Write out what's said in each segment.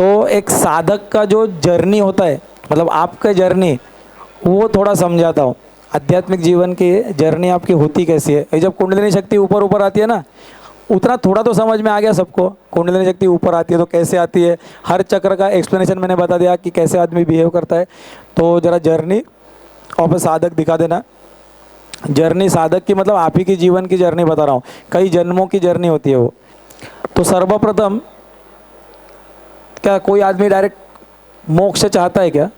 तो एक साधक का जो जर्नी होता है, मतलब आपका जर्नी, वो थोड़ा समझाता हूँ। आध्यात्मिक जीवन की जर्नी आपकी होती कैसी है। ये जब कुंडलिनी शक्ति ऊपर ऊपर आती है ना, उतना थोड़ा तो समझ में आ गया सबको। कुंडलिनी शक्ति ऊपर आती है तो कैसे आती है, हर चक्र का एक्सप्लेनेशन मैंने बता दिया कि कैसे आदमी बिहेव करता है। तो ज़रा जर्नी और साधक दिखा देना। जर्नी साधक की मतलब आप ही की जीवन की जर्नी बता रहा हूँ, कई जन्मों की जर्नी होती है वो। तो सर्वप्रथम क्या कोई आदमी डायरेक्ट मोक्ष चाहता है क्या?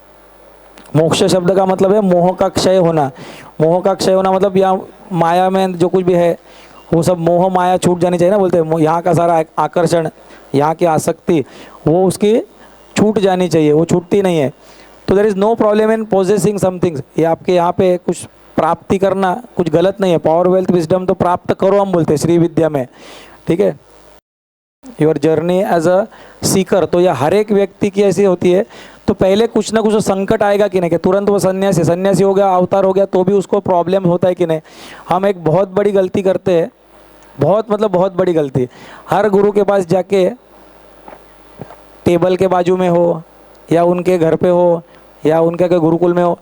मोक्ष शब्द का मतलब है मोह का क्षय होना। मोह का क्षय होना मतलब यहाँ माया में जो कुछ भी है वो सब मोह माया छूट जानी चाहिए ना, बोलते हैं यहाँ का सारा आकर्षण, यहाँ की आसक्ति, वो उसकी छूट जानी चाहिए, वो छूटती नहीं है। तो there is no problem in possessing something. ये आपके यहाँ पे कुछ प्राप्ति करना कुछ गलत नहीं है। पावर वेल्थ विजडम तो प्राप्त करो हम बोलते हैं श्री विद्या में, ठीक है। Your journey as a seeker, तो यह हर एक व्यक्ति की ऐसी होती है। तो पहले कुछ ना कुछ संकट आएगा कि नहीं, कि तुरंत वो सन्यासी हो गया, अवतार हो गया, तो भी उसको प्रॉब्लम होता है कि नहीं। हम एक बहुत बड़ी गलती करते हैं, बहुत बड़ी गलती। हर गुरु के पास जाके टेबल के बाजू में हो या उनके घर पे हो या उनके गुरुकुल में हो,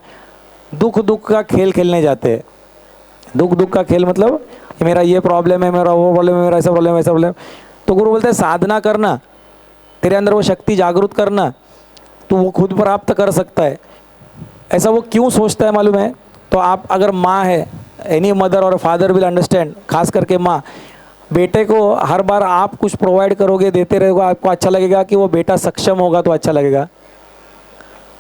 दुख का खेल खेलने जाते हैं। दुख का खेल मतलब मेरा ये प्रॉब्लम है, मेरा वो प्रॉब्लम है, मेरा ऐसा प्रॉब्लम है, ऐसा प्रॉब्लम। तो गुरु बोलते हैं साधना करना, तेरे अंदर वो शक्ति जागृत करना, तो वो खुद प्राप्त कर सकता है। ऐसा वो क्यों सोचता है मालूम है? तो आप अगर माँ है, एनी मदर और फादर विल अंडरस्टैंड, खास करके माँ, बेटे को हर बार आप कुछ प्रोवाइड करोगे, देते रहोगे, आपको अच्छा लगेगा कि वो बेटा सक्षम होगा तो अच्छा लगेगा।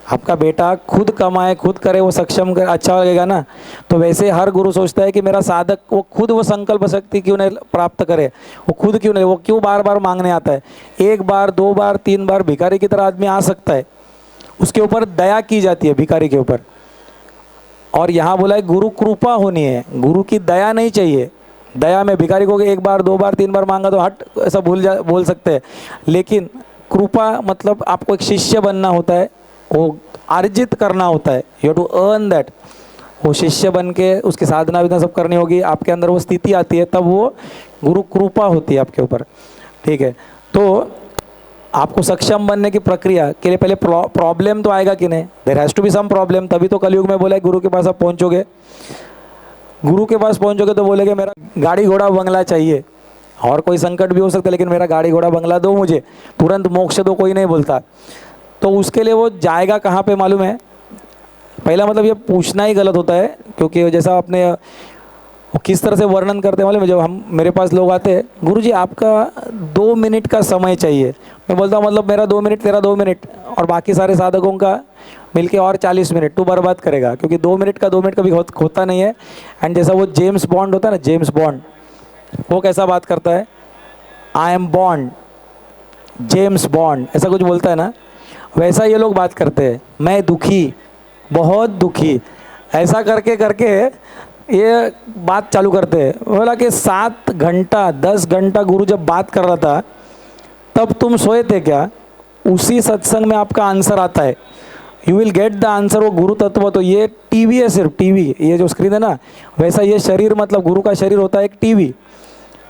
आपका बेटा खुद कमाए, खुद करे, वो सक्षम करे, अच्छा लगेगा ना। तो वैसे हर गुरु सोचता है कि मेरा साधक वो खुद वो संकल्प शक्ति क्यों नहीं प्राप्त करे, वो खुद क्यों नहीं, वो क्यों बार बार मांगने आता है। एक बार, दो बार, तीन बार भिखारी की तरह आदमी आ सकता है, उसके ऊपर दया की जाती है भिखारी के ऊपर। और यहाँ बोला है गुरु कृपा होनी है, गुरु की दया नहीं चाहिए। दया में भिखारी को एक बार, दो बार, तीन बार मांगा तो हट ऐसा बोल सकते हैं, लेकिन कृपा मतलब आपको एक शिष्य बनना होता है, वो अर्जित करना होता है। You have to earn that. वो शिष्य बन के उसकी साधना विधना सब करनी होगी, आपके अंदर वो स्थिति आती है, तब वो गुरु कृपा होती है आपके ऊपर, ठीक है। तो आपको सक्षम बनने की प्रक्रिया के लिए पहले प्रॉब्लम तो आएगा कि नहीं, there has to be some problem, तभी तो कलयुग में बोला है गुरु के पास आप पहुँचोगे। गुरु के पास पहुँचोगे तो बोलेगे मेरा गाड़ी घोड़ा बंगला चाहिए, और कोई संकट भी हो सकता है, लेकिन मेरा गाड़ी घोड़ा बंगला दो मुझे, तुरंत मोक्ष दो, कोई नहीं बोलता। तो उसके लिए वो जाएगा कहाँ पे मालूम है? पहला मतलब ये पूछना ही गलत होता है, क्योंकि जैसा आपने वो किस तरह से वर्णन करते हैं मालूम है? जब हम मेरे पास लोग आते हैं, गुरुजी आपका 2 मिनट का समय चाहिए, मैं बोलता हूँ मतलब मेरा 2 मिनट, तेरा 2 मिनट, और बाकी सारे साधकों का मिलके और 40 मिनट तू बर्बाद करेगा, क्योंकि 2 मिनट का 2 मिनट कभी होता नहीं है। एंड जैसा वो जेम्स बॉन्ड होता है ना, जेम्स बॉन्ड, वो कैसा बात करता है, I am Bond, James bond, ऐसा कुछ बोलता है ना, वैसा ये लोग बात करते हैं, मैं दुखी, बहुत दुखी, ऐसा करके करके ये बात चालू करते हैं। बोला कि 7 घंटा 10 घंटा गुरु जब बात कर रहा था तब तुम सोए थे क्या? उसी सत्संग में आपका आंसर आता है, you will get the answer. वो गुरु तत्व, तो ये टीवी है, सिर्फ टीवी, ये जो स्क्रीन है ना, वैसा ये शरीर, मतलब गुरु का शरीर होता है एक टीवी,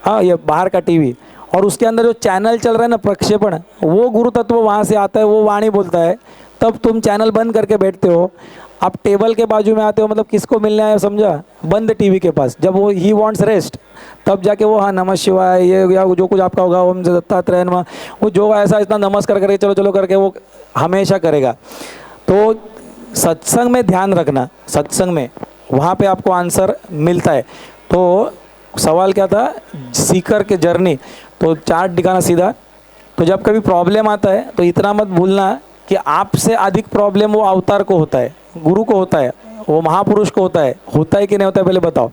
हाँ, ये बाहर का टीवी, और उसके अंदर जो चैनल चल रहा है ना, प्रक्षेपण, वो गुरु तत्व वहाँ से आता है, वो वाणी बोलता है। तब तुम चैनल बंद करके बैठते हो, आप टेबल के बाजू में आते हो, मतलब किसको मिलने आए समझा, बंद टीवी के पास। जब वो ही वांट्स रेस्ट, तब जाके वो हाँ नमः शिवाय, ये या जो कुछ आपका होगा, ओम दत्तात्रेय नमः, वो जो ऐसा इतना नमस्कार करके चलो चलो करके वो हमेशा करेगा। तो सत्संग में ध्यान रखना, सत्संग में वहाँ पे आपको आंसर मिलता है। तो सवाल क्या था, सीकर के जर्नी, तो चार्ट दिखाना सीधा। तो जब कभी प्रॉब्लम आता है तो इतना मत भूलना कि आपसे अधिक प्रॉब्लम वो अवतार को होता है, गुरु को होता है, वो महापुरुष को होता है कि नहीं होता है, पहले बताओ।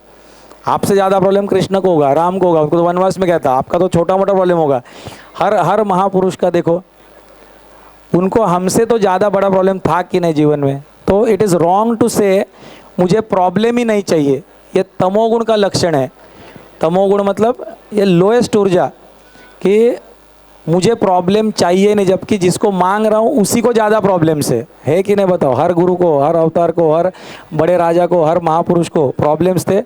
आपसे ज़्यादा प्रॉब्लम कृष्ण को होगा, राम को होगा, उनको तो वनवास में गया था, आपका तो छोटा मोटा प्रॉब्लम होगा। हर महापुरुष का देखो, उनको हमसे तो ज़्यादा बड़ा प्रॉब्लम था कि नहीं जीवन में। तो इट इज़ रॉन्ग टू से मुझे प्रॉब्लम ही नहीं चाहिए, ये तमोगुण का लक्षण है। तमोगुण मतलब ये लोएस्ट ऊर्जा, कि मुझे प्रॉब्लम चाहिए नहीं, जबकि जिसको मांग रहा हूँ उसी को ज़्यादा प्रॉब्लम्स है कि नहीं बताओ। हर गुरु को, हर अवतार को, हर बड़े राजा को, हर महापुरुष को प्रॉब्लम्स थे,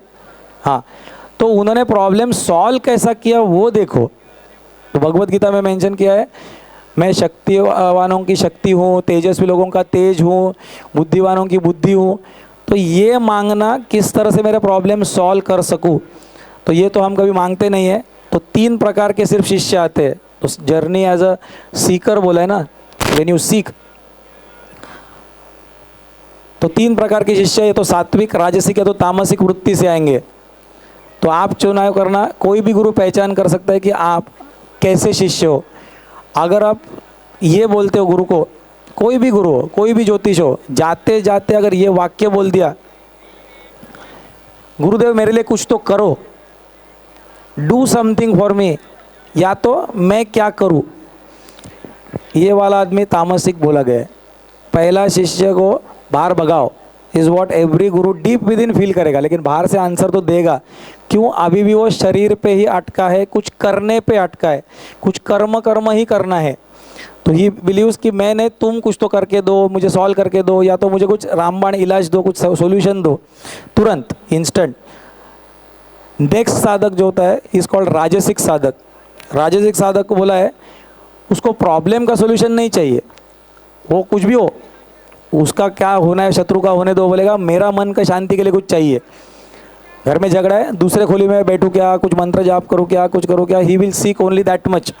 हाँ। तो उन्होंने प्रॉब्लम सॉल्व कैसा किया वो देखो। तो भगवत गीता में मेंशन किया है, मैं शक्तिवानों की शक्ति हूँ, तेजस्वी लोगों का तेज हूँ, बुद्धिवानों की बुद्धि हूँ। तो ये मांगना किस तरह से मेरे प्रॉब्लम सॉल्व कर सकूँ, तो ये तो हम कभी मांगते नहीं है। तो 3 प्रकार के सिर्फ शिष्य आते हैं। तो जर्नी एज अ सीकर बोला है ना, व्हेन यू सीक। तो 3 प्रकार के शिष्य, ये तो सात्विक, राजसिक या तो तामसिक वृत्ति से आएंगे। तो आप चुनाव करना, कोई भी गुरु पहचान कर सकता है कि आप कैसे शिष्य हो। अगर आप ये बोलते हो गुरु को, कोई भी गुरु हो, कोई भी ज्योतिष हो, जाते जाते अगर ये वाक्य बोल दिया, गुरुदेव मेरे लिए कुछ तो करो, डू समथिंग फॉर मी, या तो मैं क्या करूं, ये वाला आदमी तामसिक बोला गया है। पहला शिष्य को बाहर भगाओ is what every Guru deep with in feel करेगा, लेकिन बाहर से आंसर तो देगा। क्यों? अभी भी वो शरीर पे ही अटका है, कुछ करने पे अटका है, कुछ कर्म ही करना है। तो ही बिलीव्स कि मैंने, तुम कुछ तो करके दो, मुझे सॉल्व करके दो, या तो मुझे कुछ रामबाण इलाज दो, कुछ सॉल्यूशन दो, तुरंत इंस्टेंट। नेक्स्ट साधक जो होता है इज कॉल्ड राजसिक साधक। राजसिक साधक को बोला है उसको प्रॉब्लम का सॉल्यूशन नहीं चाहिए, वो कुछ भी हो, उसका क्या होना है शत्रु का होने दो, बोलेगा मेरा मन का शांति के लिए कुछ चाहिए। घर में झगड़ा है, दूसरे खोली में बैठूँ क्या, कुछ मंत्र जाप करूँ क्या, कुछ करूँ क्या, he will seek only that much.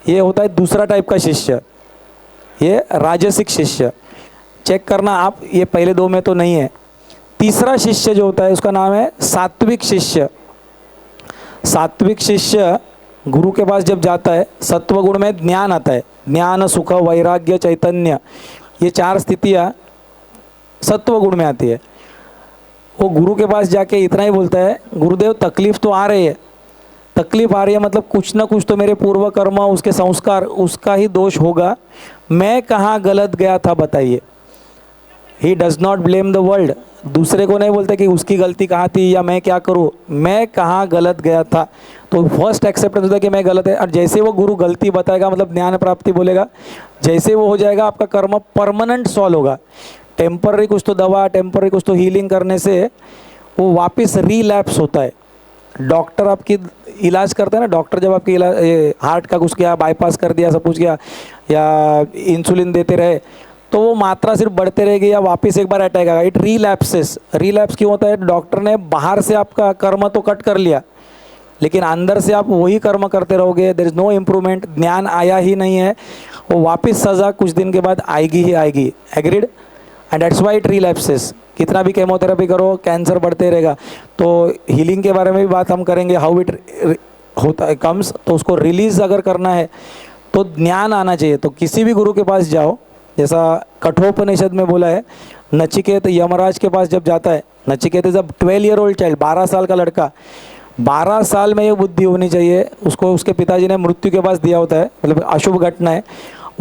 ये होता है दूसरा टाइप का शिष्य, ये राजसिक शिष्य। चेक करना आप, ये पहले 2 में तो नहीं है। तीसरा शिष्य जो होता है उसका नाम है सात्विक शिष्य। सात्विक शिष्य गुरु के पास जब जाता है, सत्व गुण में ज्ञान आता है, ज्ञान, सुख, वैराग्य, चैतन्य, ये 4 स्थितियाँ सत्व गुण में आती है। वो गुरु के पास जाके इतना ही बोलता है, गुरुदेव तकलीफ़ तो आ रही है, तकलीफ़ आ रही है मतलब कुछ ना कुछ तो मेरे पूर्व कर्म, उसके संस्कार, उसका ही दोष होगा, मैं कहाँ गलत गया था बताइए। He does not blame the world, दूसरे को नहीं बोलते कि उसकी गलती कहाँ थी या मैं क्या करूँ, मैं कहाँ गलत गया था। तो फर्स्ट एक्सेप्टेंस होता है कि मैं गलत है। और जैसे वो गुरु गलती बताएगा, मतलब ज्ञान प्राप्ति बोलेगा, जैसे वो हो जाएगा आपका कर्म परमानेंट सॉल्व होगा। टेम्पररी कुछ तो दवा, टेम्पररी कुछ तो हीलिंग करने से वो वापस रीलैप्स होता है। डॉक्टर आपकी इलाज करते हैं ना, डॉक्टर जब आपकी इलाज, हार्ट का कुछ किया, बाईपास कर दिया, सब कुछ किया, या इंसुलिन देते रहे, तो वो मात्रा सिर्फ बढ़ते रहेगी या वापस एक बार अटैक आएगा। इट रीलैप्सेस। रीलैप्स क्यों होता है? डॉक्टर ने बाहर से आपका कर्म तो कट कर लिया, लेकिन अंदर से आप वही कर्म करते रहोगे, देयर इज़ नो इम्प्रूवमेंट, ज्ञान आया ही नहीं है, वो वापस सज़ा कुछ दिन के बाद आएगी ही आएगी। Agreed? And that's why it relapses. कितना भी केमोथेरेपी करो, कैंसर बढ़ते रहेगा। तो हीलिंग के बारे में भी बात हम करेंगे, हाउ इट होता है कम्स। तो उसको रिलीज़ अगर करना है तो ज्ञान आना चाहिए। तो किसी भी गुरु के पास जाओ, जैसा कठोपनिषद में बोला है, नचिकेत यमराज के पास जब जाता है, Nachiket is a 12 year old child, 12 साल का लड़का, 12 साल में ये बुद्धि होनी चाहिए उसको, उसके पिताजी ने मृत्यु के पास दिया होता है, मतलब अशुभ घटना है।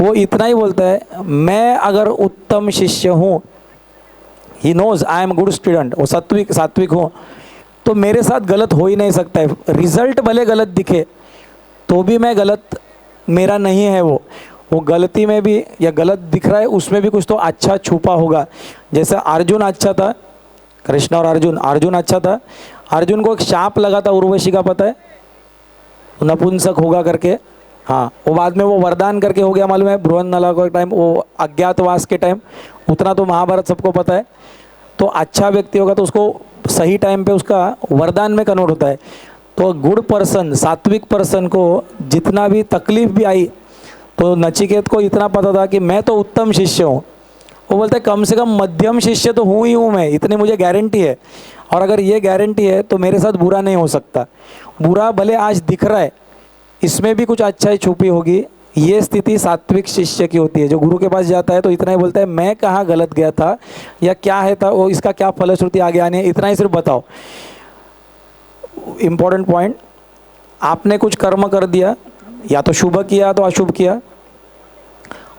वो इतना ही बोलता है, मैं अगर उत्तम शिष्य हूँ, he knows I am good student, वो सात्विक हूँ, तो मेरे साथ गलत हो ही नहीं सकता है। रिजल्ट भले गलत दिखे तो भी मैं गलत मेरा नहीं है। वो गलती में भी या गलत दिख रहा है उसमें भी कुछ तो अच्छा छुपा होगा। जैसे अर्जुन अच्छा था, कृष्ण और अर्जुन अच्छा था। अर्जुन को एक शाप लगा था उर्वशी का, पता है, नपुंसक होगा करके। हाँ, वो बाद में वो वरदान करके हो गया, मालूम है, बृहन्नला के टाइम, वो अज्ञातवास के टाइम। उतना तो महाभारत सबको पता है। तो अच्छा व्यक्ति होगा तो उसको सही टाइम पे उसका वरदान में कन्वर्ट होता है। तो गुड पर्सन, सात्विक पर्सन को जितना भी तकलीफ भी आई, तो नचिकेत को इतना पता था कि मैं तो उत्तम शिष्य हूँ। वो बोलता है कम से कम मध्यम शिष्य तो हूँ ही हूँ मैं, इतनी मुझे गारंटी है। और अगर ये गारंटी है तो मेरे साथ बुरा नहीं हो सकता। बुरा भले आज दिख रहा है, इसमें भी कुछ अच्छाई छुपी होगी। ये स्थिति सात्विक शिष्य की होती है। जो गुरु के पास जाता है तो इतना ही बोलता है, मैं कहाँ गलत गया था या क्या है था वो, इसका क्या फलश्रुति आगे आनी है, इतना ही सिर्फ बताओ। इम्पोर्टेंट पॉइंट, आपने कुछ कर्म कर दिया, या तो शुभ किया तो अशुभ किया,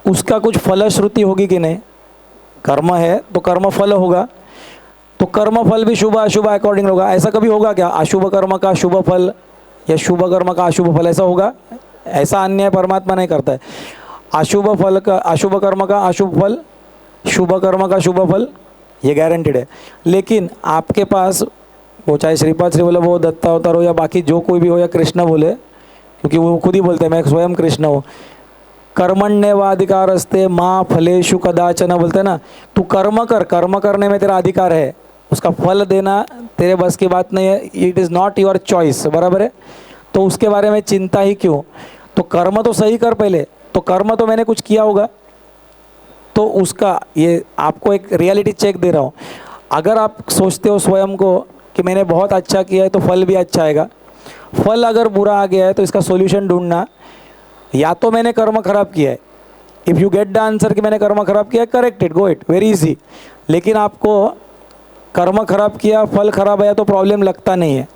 उसका कुछ फलश्रुति होगी कि नहीं? कर्म है तो कर्म फल होगा, तो कर्म फल भी शुभ अशुभ अकॉर्डिंग होगा। ऐसा कभी होगा क्या अशुभ कर्म का शुभ फल या शुभ कर्म का अशुभ फल? ऐसा होगा? ऐसा अन्याय परमात्मा नहीं करता है। अशुभ फल का, अशुभ कर्म का अशुभ फल, शुभ कर्म का शुभ फल, ये गारंटेड है। लेकिन आपके पास वो चाहे श्रीपाद श्री वल्लभ हो, दत्ता अवतार हो, या बाकी जो कोई भी हो, या कृष्ण बोले, क्योंकि वो खुद ही बोलते हैं मैं स्वयं कृष्ण हूँ, कर्मण्येवाधिकारस्ते माँ फलेषु कदाचन बोलते हैं ना। तू कर्म कर, कर्म करने में तेरा अधिकार है, उसका फल देना तेरे बस की बात नहीं है, it is not your choice, बराबर है। तो उसके बारे में चिंता ही क्यों, तो कर्म तो सही कर पहले, तो कर्म तो मैंने कुछ किया होगा, तो उसका ये आपको एक रियलिटी चेक दे रहा हूँ। अगर आप सोचते हो स्वयं को कि मैंने बहुत अच्छा किया है तो फल भी अच्छा आएगा, फल अगर बुरा आ गया है तो इसका सॉल्यूशन ढूंढना, या तो मैंने कर्म खराब किया है, if you get the answer कि मैंने कर्म खराब किया है, correct it, go it, very easy. लेकिन आपको कर्म खराब किया, फल खराब आया तो प्रॉब्लम लगता नहीं है,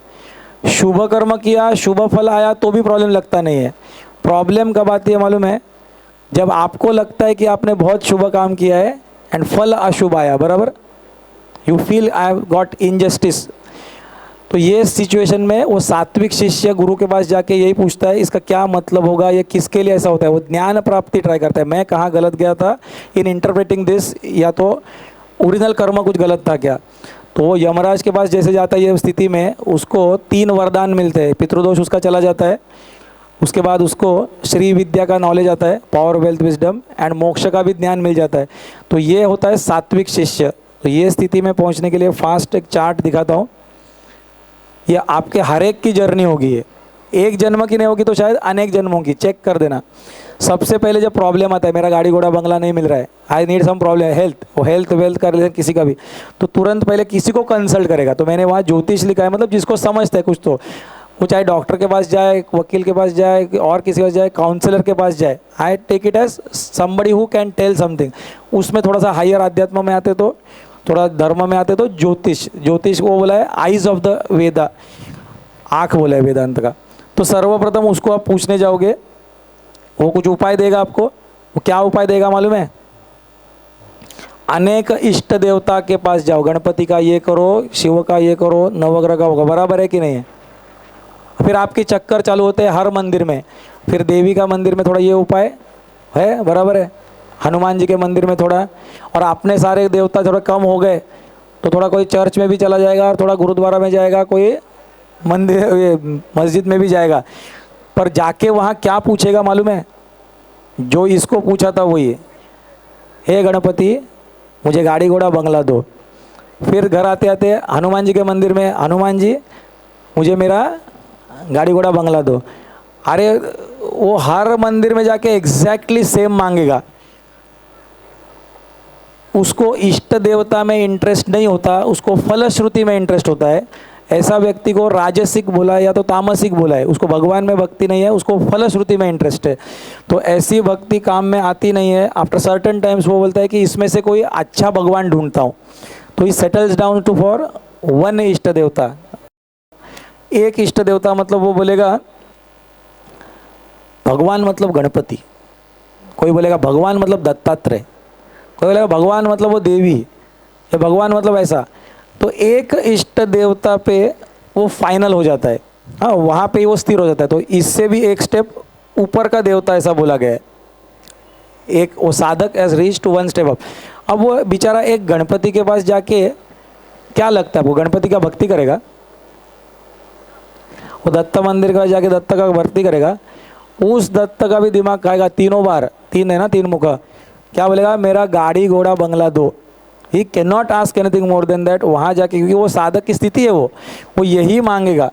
शुभ कर्म किया, शुभ फल आया तो भी प्रॉब्लम लगता नहीं है। प्रॉब्लम कब आती है मालूम है, जब आपको लगता है कि आपने बहुत शुभ काम किया है एंड फल अशुभ आया, बराबर, you feel I have got injustice. तो ये सिचुएशन में वो सात्विक शिष्य गुरु के पास जाके यही पूछता है इसका क्या मतलब होगा, ये किसके लिए ऐसा होता है, वो ज्ञान प्राप्ति ट्राई करता है, मैं कहाँ गलत गया था इन इंटरप्रेटिंग दिस, या तो ओरिजिनल कर्म कुछ गलत था क्या। तो वो यमराज के पास जैसे जाता है ये स्थिति में, उसको 3 वरदान मिलते हैं, पितृदोष उसका चला जाता है, उसके बाद उसको श्री विद्या का नॉलेज आता है, पावर वेल्थ विजडम, एंड मोक्ष का भी ज्ञान मिल जाता है। तो ये होता है सात्विक शिष्य। तो ये स्थिति में पहुंचने के लिए फास्ट एक चार्ट दिखाता हूँ, ये आपके हर एक की जर्नी होगी, ये एक जन्म की नहीं होगी तो शायद अनेक जन्मों की, चेक कर देना। सबसे पहले जब प्रॉब्लम आता है, मेरा गाड़ी घोड़ा बंगला नहीं मिल रहा है, I need some problem, health, वो हेल्थ वेल्थ कर ले किसी का भी, तो तुरंत पहले किसी को कंसल्ट करेगा। तो मैंने वहाँ ज्योतिष लिखा है, मतलब जिसको समझता है कुछ, तो वो चाहे डॉक्टर के पास जाए, वकील के पास जाए, और किसी के पास जाए, काउंसलर के पास जाए, I take it as somebody who can tell something. उसमें थोड़ा सा हायर आध्यात्म में आते तो, थोड़ा धर्म में आते तो ज्योतिष, ज्योतिष वो बोला है आइज ऑफ द वेदा, आँख बोला है वेदांत का। तो सर्वप्रथम उसको आप पूछने जाओगे, वो कुछ उपाय देगा आपको। वो क्या उपाय देगा मालूम है, अनेक इष्ट देवता के पास जाओ, गणपति का ये करो, शिव का ये करो, नवग्रह का होगा, बराबर है कि नहीं है। फिर आपके चक्कर चालू होते हैं हर मंदिर में, फिर देवी का मंदिर में थोड़ा ये उपाय है, बराबर है, हनुमान जी के मंदिर में थोड़ा, और अपने सारे देवता थोड़ा कम हो गए तो थोड़ा कोई चर्च में भी चला जाएगा, और थोड़ा गुरुद्वारा में जाएगा, कोई मंदिर ये मस्जिद में भी जाएगा। पर जाके वहाँ क्या पूछेगा मालूम है, जो इसको पूछा था वही, हे गणपति मुझे गाड़ी घोड़ा बंगला दो। फिर घर आते आते हनुमान जी के मंदिर में, हनुमान जी मुझे मेरा गाड़ी घोड़ा बंगला दो। अरे वो हर मंदिर में जाके एग्जैक्टली सेम मांगेगा, उसको इष्ट देवता में इंटरेस्ट नहीं होता, उसको फलश्रुति में इंटरेस्ट होता है। ऐसा व्यक्ति को राजसिक बोला या तो तामसिक बोला है, उसको भगवान में भक्ति नहीं है, उसको फलश्रुति में इंटरेस्ट है। तो ऐसी भक्ति काम में आती नहीं है। आफ्टर सर्टेन टाइम्स वो बोलता है कि इसमें से कोई अच्छा भगवान ढूंढता हूँ, तो ही settles down to for one इष्ट देवता। एक इष्ट देवता मतलब वो बोलेगा भगवान मतलब गणपति, कोई बोलेगा भगवान मतलब दत्तात्रेय, कोई बोलेगा भगवान मतलब वो देवी, या भगवान मतलब ऐसा। तो एक इष्ट देवता पे वो फाइनल हो जाता है, हाँ वहाँ पे ही वो स्थिर हो जाता है। तो इससे भी एक स्टेप ऊपर का देवता ऐसा बोला गया है, एक वो साधक as reach to one step up. अब वो बेचारा एक गणपति के पास जाके क्या लगता है आपको, गणपति का भक्ति करेगा? वो दत्त मंदिर का जाके दत्त का भक्ति करेगा? उस दत्त का भी दिमाग खाएगा तीनों बार, तीन है ना, तीन मुख, क्या बोलेगा, मेरा गाड़ी घोड़ा बंगला दो। He can not ask anything more than that वहाँ जाके, क्योंकि वो साधक की स्थिति है, वो यही मांगेगा।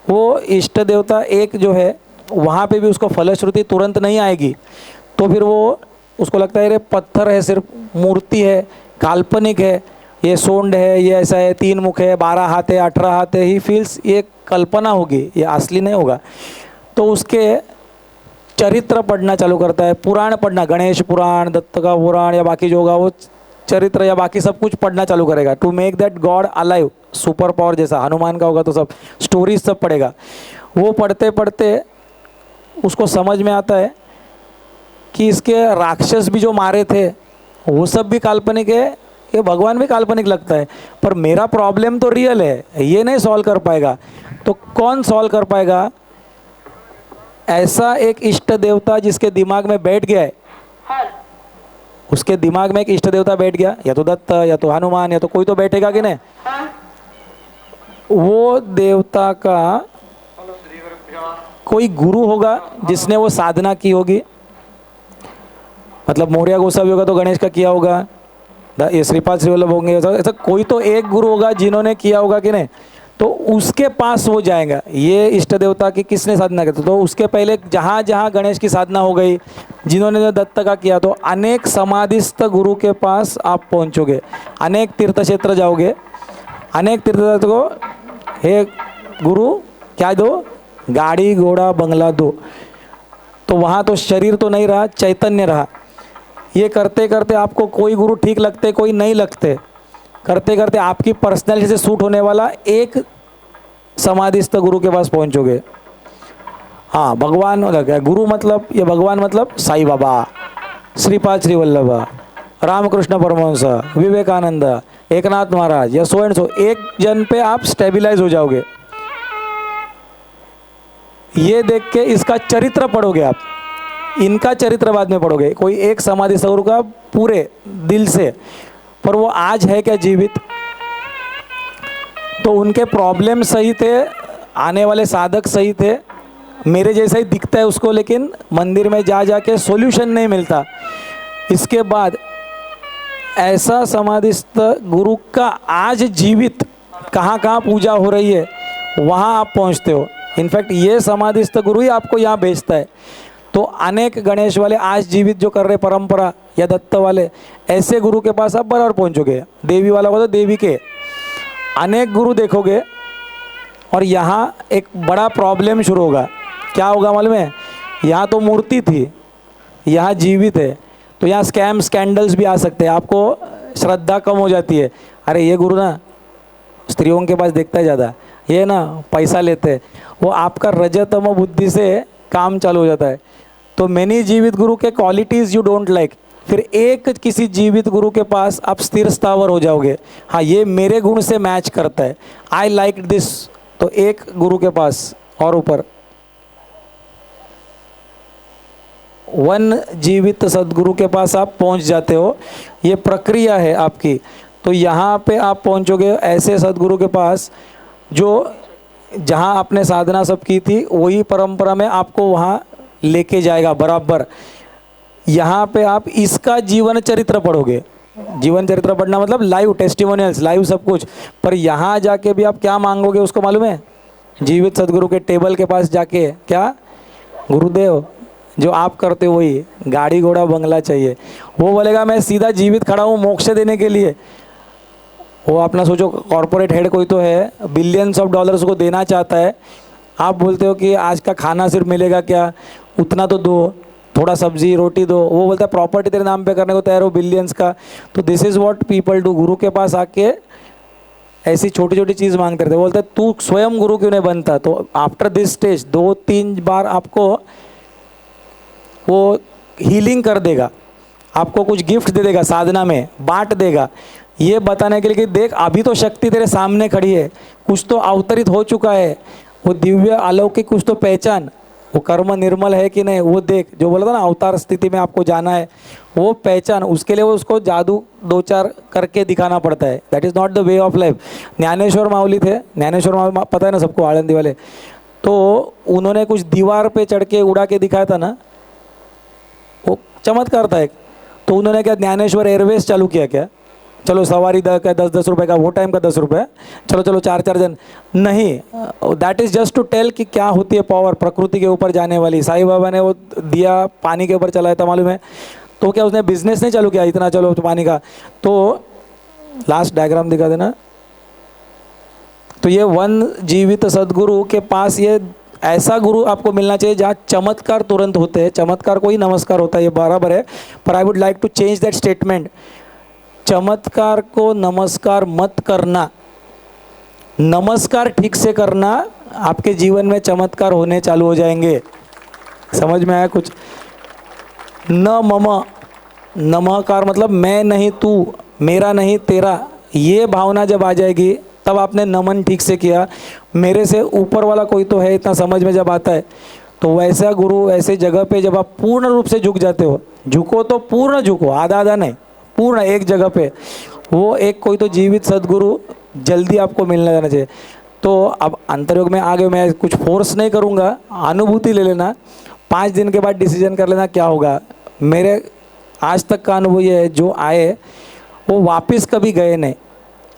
वो इष्ट देवता एक जो है वहाँ पे भी उसको फलश्रुति तुरंत नहीं आएगी, तो फिर वो उसको लगता है अरे पत्थर है, सिर्फ मूर्ति है, काल्पनिक है, ये सोंड है, ये ऐसा है, 3 मुख है, 12 हाथ है, 18 हाथ है, ही फील्स ये कल्पना होगी, ये असली नहीं होगा। तो उसके चरित्र पढ़ना चालू करता है, पुराण पढ़ना, गणेश पुराण, दत्त का पुराण या बाकी जो होगा वो चरित्र या बाकी सब कुछ पढ़ना चालू करेगा, to make that god alive, super power जैसा हनुमान का होगा तो सब स्टोरीज सब पढ़ेगा। वो पढ़ते पढ़ते उसको समझ में आता है कि इसके राक्षस भी जो मारे थे वो सब भी काल्पनिक है, ये भगवान भी काल्पनिक लगता है, पर मेरा प्रॉब्लम तो रियल है, ये नहीं सॉल्व कर पाएगा। तो कौन सॉल्व कर पाएगा? ऐसा एक इष्ट देवता जिसके दिमाग में बैठ गया है, उसके दिमाग में एक इष्ट देवता बैठ गया, या तो दत्त या तो हनुमान या तो कोई तो बैठेगा कि नहीं। वो देवता का कोई गुरु होगा जिसने वो साधना की होगी, मतलब मौर्य गोसावी होगा तो गणेश का किया होगा, ये श्रीपाद श्रीवल्लभ होंगे, ऐसा कोई तो एक गुरु होगा जिन्होंने किया होगा कि नहीं, तो उसके पास वो जाएगा। ये इष्ट देवता की किसने साधना की, तो उसके पहले जहाँ जहाँ गणेश की साधना हो गई, जिन्होंने जो दत्त का किया, तो अनेक समाधिस्थ गुरु के पास आप पहुँचोगे, अनेक तीर्थ क्षेत्र जाओगे, अनेक तीर्थ को हे गुरु क्या दो, गाड़ी घोड़ा बंगला दो, तो वहाँ तो शरीर तो नहीं रहा, चैतन्य रहा। ये करते करते आपको कोई गुरु ठीक लगते, कोई नहीं लगते, करते करते आपकी पर्सनैलिटी से सूट होने वाला एक समाधिस्थ गुरु के पास पहुंचोगे। हाँ, भगवान गुरु मतलब, ये भगवान मतलब साईं बाबा, श्रीपाद श्रीवल्लभ, रामकृष्ण परमहंस, विवेकानंद, एकनाथ महाराज, या सो एंड सो, एक जन पे आप स्टेबलाइज हो जाओगे। ये देख के इसका चरित्र पढ़ोगे आप, इनका चरित्र बाद में पढ़ोगे, कोई एक समाधि गुरु का पूरे दिल से, पर वो आज है क्या जीवित, तो उनके प्रॉब्लम सही थे, आने वाले साधक सही थे, मेरे जैसा ही दिखता है उसको, लेकिन मंदिर में जा जाके सॉल्यूशन नहीं मिलता। इसके बाद ऐसा समाधिस्थ गुरु का आज जीवित कहाँ कहाँ पूजा हो रही है, वहाँ आप पहुँचते हो। इनफैक्ट ये समाधिस्थ गुरु ही आपको यहाँ भेजता है। तो अनेक गणेश वाले आज जीवित जो कर रहे परंपरा या दत्त वाले, ऐसे गुरु के पास आप बराबर पहुँचोगे। देवी वाला हो तो देवी के अनेक गुरु देखोगे, और यहाँ एक बड़ा प्रॉब्लम शुरू होगा। क्या होगा मालूम है, यहाँ तो मूर्ति थी, यहाँ जीवित है, तो यहाँ स्कैम स्कैंडल्स भी आ सकते हैं, आपको श्रद्धा कम हो जाती है। अरे ये गुरु ना स्त्रियों के पास देखता है ज़्यादा, ये ना पैसा लेते हैं, वो आपका रजतम बुद्धि से काम चालू हो जाता है। तो मैनी जीवित गुरु के क्वालिटीज़ यू डोंट लाइक, फिर एक किसी जीवित गुरु के पास आप स्थिर स्थावर हो जाओगे। हाँ, ये मेरे गुण से मैच करता है, आई लाइक दिस, तो एक गुरु के पास और ऊपर वन जीवित सदगुरु के पास आप पहुंच जाते हो। ये प्रक्रिया है आपकी। तो यहाँ पे आप पहुंचोगे ऐसे सदगुरु के पास जो जहाँ आपने साधना सब की थी वही परंपरा में आपको वहाँ लेके जाएगा बराबर। यहाँ पे आप इसका जीवन चरित्र पढ़ोगे। जीवन चरित्र पढ़ना मतलब लाइव टेस्टिमोनियल्स, लाइव सब कुछ। पर यहाँ जाके भी आप क्या मांगोगे उसको मालूम है? जीवित सदगुरु के टेबल के पास जाके क्या, गुरुदेव जो आप करते हो वही, गाड़ी घोड़ा बंगला चाहिए। वो बोलेगा मैं सीधा जीवित खड़ा हूँ मोक्ष देने के लिए। वो अपना सोचो, कॉरपोरेट हेड कोई तो है, बिलियंस ऑफ डॉलर्स को देना चाहता है। आप बोलते हो कि आज का खाना सिर्फ मिलेगा क्या, उतना तो दो, थोड़ा सब्जी रोटी दो। वो बोलता है प्रॉपर्टी तेरे नाम पे करने को तैयार हो बिलियंस का। तो this is what people do. गुरु के पास आके ऐसी छोटी छोटी चीज़ मांगते रहते। बोलते तू स्वयं गुरु क्यों नहीं बनता? तो आफ्टर दिस स्टेज 2-3 बार आपको वो हीलिंग कर देगा, आपको कुछ गिफ्ट दे देगा, साधना में बांट देगा, ये बताने के लिए कि देख अभी तो शक्ति तेरे सामने खड़ी है, कुछ तो अवतरित हो चुका है, वो दिव्य अलौकिक कुछ तो पहचान, वो कर्म निर्मल है कि नहीं वो देख। जो बोला था ना अवतार स्थिति में आपको जाना है, वो पहचान। उसके लिए वो उसको जादू 2-4 करके दिखाना पड़ता है। That is not the way of life. Dnyaneshwar माऊली थे, ज्ञानेश्वर माऊली पता है ना सबको, आनंदी वाले। तो उन्होंने कुछ दीवार पे चढ़ के उड़ा के दिखाया था ना, वो चमत्कार था एक। तो उन्होंने क्या ज्ञानेश्वर एयरवेज चालू किया क्या? चलो सवारी 10-10 रुपये का, वो टाइम का 10 रुपये, चलो 4-4 जन नहीं। That is just to tell कि क्या होती है पावर प्रकृति के ऊपर जाने वाली। साईं बाबा ने वो दिया पानी के ऊपर चलाया था मालूम है। तो क्या उसने बिजनेस नहीं चालू किया इतना चलो तो पानी का। तो लास्ट डायग्राम दिखा देना। तो ये वन जीवित सदगुरु के पास ये ऐसा गुरु आपको मिलना चाहिए जहाँ चमत्कार तुरंत होते हैं। चमत्कार को ही नमस्कार होता है, ये बराबर है। पर I would like to change that statement. चमत्कार को नमस्कार मत करना, नमस्कार ठीक से करना, आपके जीवन में चमत्कार होने चालू हो जाएंगे। समझ में आया कुछ? न मम, नमकार मतलब मैं नहीं तू, मेरा नहीं तेरा, ये भावना जब आ जाएगी तब आपने नमन ठीक से किया। मेरे से ऊपर वाला कोई तो है, इतना समझ में जब आता है, तो वैसा गुरु ऐसे जगह पे जब आप पूर्ण रूप से झुक जाते हो, झुको तो पूर्ण झुको, आधा आधा नहीं, पूर्ण एक जगह पे, वो एक कोई तो जीवित सदगुरु जल्दी आपको मिलने जाना चाहिए। तो अब अंतर्योग में आगे मैं कुछ फोर्स नहीं करूँगा, अनुभूति ले लेना, 5 दिन के बाद डिसीजन कर लेना क्या होगा। मेरे आज तक का अनुभव ये है, जो आए वो वापस कभी गए नहीं।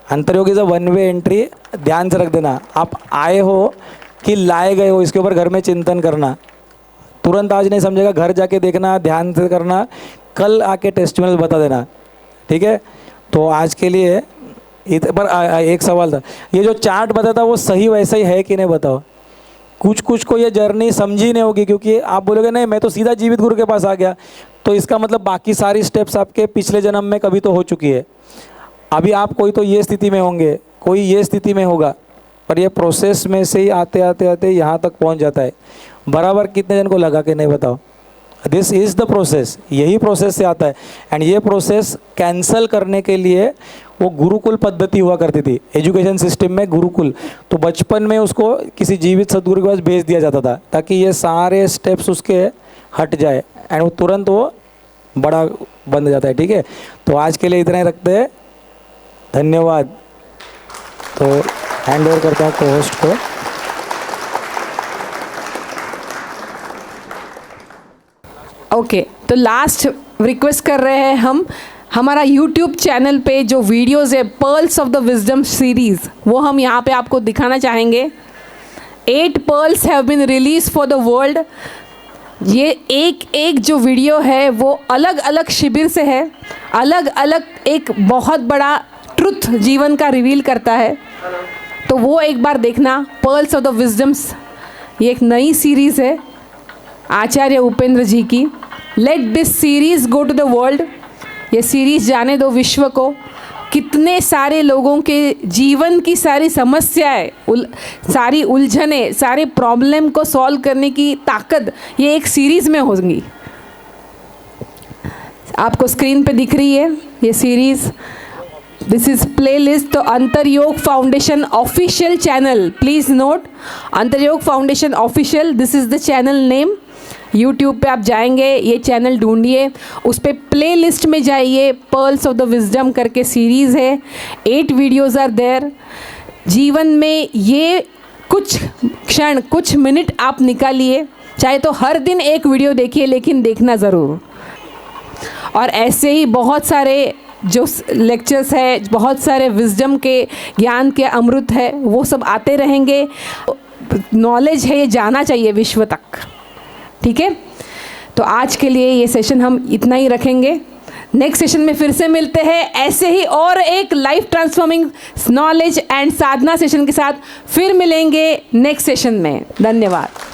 Antaryog is a one way entry, ध्यान से रख देना। आप आए हो कि लाए गए हो, इसके ऊपर घर में चिंतन करना। तुरंत आज नहीं समझेगा, घर जाके देखना, ध्यान से करना, कल आके टेस्टिमोनियल बता देना, ठीक है। तो आज के लिए पर एक सवाल था, ये जो चार्ट बताता वो सही वैसा ही है कि नहीं बताओ। कुछ को ये जर्नी समझी नहीं होगी, क्योंकि आप बोलोगे नहीं मैं तो सीधा जीवित गुरु के पास आ गया, तो इसका मतलब बाकी सारी स्टेप्स आपके पिछले जन्म में कभी तो हो चुकी है। अभी आप कोई तो ये स्थिति में होंगे, कोई ये स्थिति में होगा, पर ये प्रोसेस में से ही आते आते आते यहाँ तक पहुँच जाता है। बराबर कितने जन को लगा के नहीं बताओ। दिस इज़ द प्रोसेस, यही प्रोसेस से आता है। एंड ये प्रोसेस कैंसल करने के लिए वो गुरुकुल पद्धति हुआ करती थी एजुकेशन सिस्टम में, गुरुकुल। तो बचपन में उसको किसी जीवित सदगुरु के पास भेज दिया जाता था, ताकि ये सारे स्टेप्स उसके हट जाए एंड वो तुरंत वो बड़ा बन जाता है, ठीक है। तो आज के लिए इतना ही रखते हैं, धन्यवाद। तो हैंड ओवर करता हूँ को होस्ट को। ओके, तो लास्ट रिक्वेस्ट कर रहे हैं हम, हमारा YouTube चैनल पे जो वीडियोस है pearls of the wisdom series, वो हम यहाँ पे आपको दिखाना चाहेंगे। 8 pearls have been release for the world. ये एक जो वीडियो है वो अलग अलग शिविर से है, अलग अलग एक बहुत बड़ा ट्रुथ जीवन का रिवील करता है। तो वो एक बार देखना, पर्ल्स ऑफ द विजडम्स। ये एक नई सीरीज़ है आचार्य उपेंद्र जी की। Let this series go to the world. ये सीरीज़ जाने दो विश्व को, कितने सारे लोगों के जीवन की सारी समस्याएं, सारी उलझने, सारे प्रॉब्लम को सॉल्व करने की ताकत ये एक सीरीज़ में होगी। आपको स्क्रीन पे दिख रही है ये सीरीज़। This is playlist. तो Antaryog foundation official channel, please note, Antaryog foundation official, this is the channel name. YouTube पे आप जाएंगे, ये चैनल ढूंढिए, उस पर प्लेलिस्ट में जाइए, पर्ल्स ऑफ द विजडम करके सीरीज़ है। 8 वीडियोज़ आर देयर। जीवन में ये कुछ क्षण, कुछ मिनट आप निकालिए, चाहे तो हर दिन एक वीडियो देखिए, लेकिन देखना ज़रूर। और ऐसे ही बहुत सारे जो लेक्चर्स है, बहुत सारे विजडम के ज्ञान के अमृत है, वो सब आते रहेंगे। नॉलेज है, ये जाना चाहिए विश्व तक, ठीक है। तो आज के लिए ये सेशन हम इतना ही रखेंगे। नेक्स्ट सेशन में फिर से मिलते हैं ऐसे ही और एक life transforming knowledge and Sadhana session के साथ। फिर मिलेंगे नेक्स्ट सेशन में। धन्यवाद।